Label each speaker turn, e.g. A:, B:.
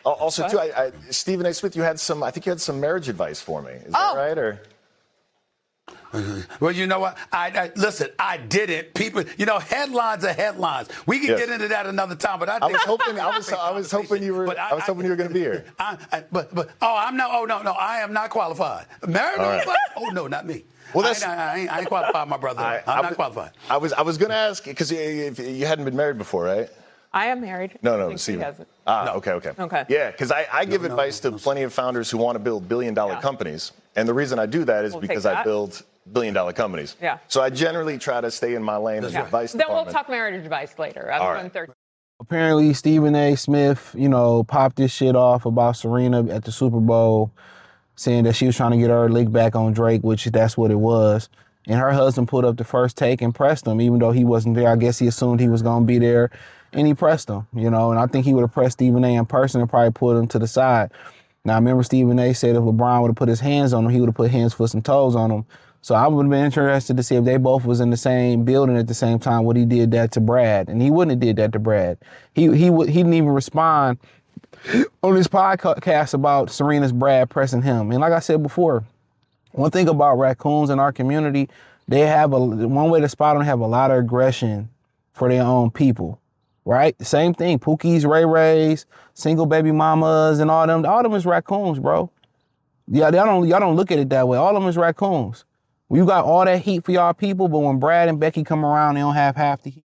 A: Also, too, Stephen A. Smith, I think you had some marriage advice for me. Is that right? Or
B: well, you know what? Listen, I didn't. People, headlines are headlines. We can get into that another time. But I was
A: hoping you were going to be here.
B: I am not qualified. Married? Right. Oh no, not me. Well, I ain't qualified, my brother. I'm not qualified. I was going to ask because you hadn't been married before, right?
C: I am married.
A: No, Stephen.
C: Hasn't.
A: No. Okay. Yeah, because I give advice to plenty of founders who want to build billion-dollar companies. And the reason I do that is because I build billion-dollar companies. Yeah. So I generally try to stay in my lane as advice
C: department. Then we'll talk marriage advice later.
D: Apparently, Stephen A. Smith, popped this shit off about Serena at the Super Bowl, saying that she was trying to get her lick back on Drake, which that's what it was. And her husband put up the first take and pressed him, even though he wasn't there. I guess he assumed he was going to be there, and he pressed him, and I think he would have pressed Stephen A. in person and probably pulled him to the side. Now, I remember Stephen A. said if LeBron would have put his hands on him, he would have put hands, foot, and toes on him. So I would have been interested to see if they both was in the same building at the same time, would he did that to Brad. And he wouldn't have did that to Brad. He didn't even respond on this podcast about Serena's Brad pressing him. And like I said before, one thing about raccoons in our community, they have one way to spot them, have a lot of aggression for their own people, right? Same thing, Pookies, Ray Rays, single baby mamas, and all them is raccoons, bro. Yeah, y'all don't look at it that way. All of them is raccoons. You got all that heat for y'all people, but when Brad and Becky come around, they don't have half the heat.